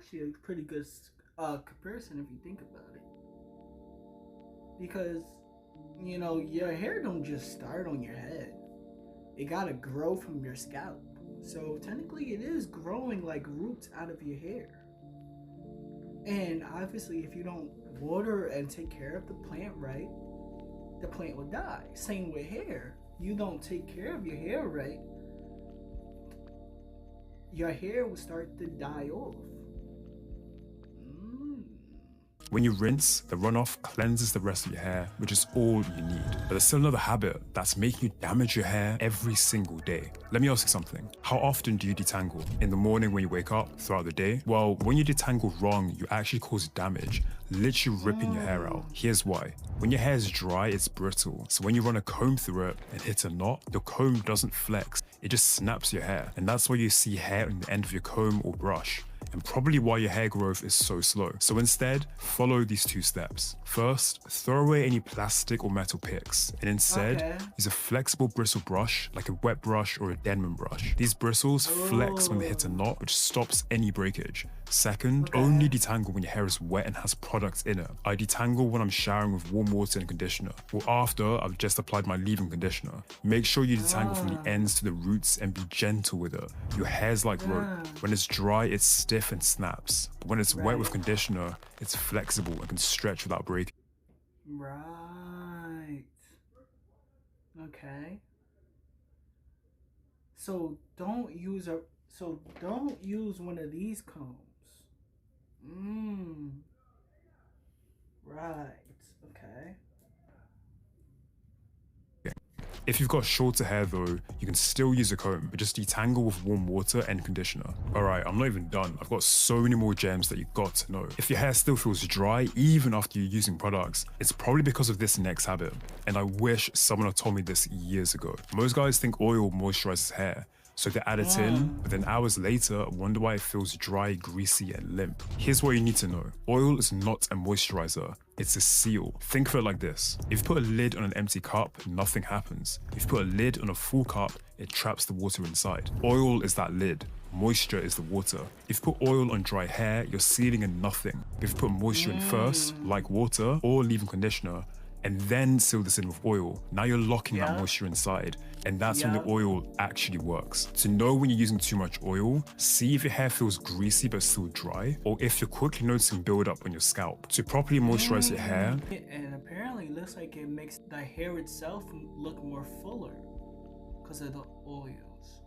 actually a pretty good comparison if you think about it. Because, you know, your hair don't just start on your head. It gotta grow from your scalp. So technically it is growing like roots out of your hair. And obviously if you don't water and take care of the plant right, the plant will die. Same with hair. You don't take care of your hair right, your hair will start to die off. Mm. When you rinse, the runoff cleanses the rest of your hair, which is all you need. But there's still another habit that's making you damage your hair every single day. Let me ask you something. How often do you detangle? In the morning when you wake up, throughout the day? Well, when you detangle wrong, you actually cause damage, literally ripping your hair out. Here's why. When your hair is dry, it's brittle. So when you run a comb through it and hit a knot, your comb doesn't flex. It just snaps your hair. And that's why you see hair on the end of your comb or brush, and probably why your hair growth is so slow. So instead, follow these 2 steps. First, throw away any plastic or metal picks, and instead, use a flexible bristle brush like a wet brush or a Denman brush. These bristles flex when they hit a knot, which stops any breakage. Second, only detangle when your hair is wet and has products in it. I detangle when I'm showering with warm water and conditioner, or after I've just applied my leave-in conditioner. Make sure you detangle from the ends to the roots and be gentle with it. Your hair's like rope. When it's dry, it's stiff and snaps. But when it's wet with conditioner, it's flexible and can stretch without breaking. Right. Okay. So don't use one of these combs. Right. Okay. If you've got shorter hair though, you can still use a comb, but just detangle with warm water and conditioner. Alright, I'm not even done. I've got so many more gems that you've got to know. If your hair still feels dry, even after you're using products, it's probably because of this next habit. And I wish someone had told me this years ago. Most guys think oil moisturizes hair, so they add it in, but then hours later, wonder why it feels dry, greasy, and limp. Here's what you need to know. Oil is not a moisturizer, it's a seal. Think of it like this. If you put a lid on an empty cup, nothing happens. If you put a lid on a full cup, it traps the water inside. Oil is that lid. Moisture is the water. If you put oil on dry hair, you're sealing in nothing. If you put moisture in first, like water or leave-in conditioner, and then seal this in with oil, now you're locking that moisture inside, and that's when the oil actually works. To know when you're using too much oil, see if your hair feels greasy but still dry, or if you're quickly noticing build-up on your scalp. To properly moisturize your hair, And apparently it looks like it makes the hair itself look more fuller because of the oils.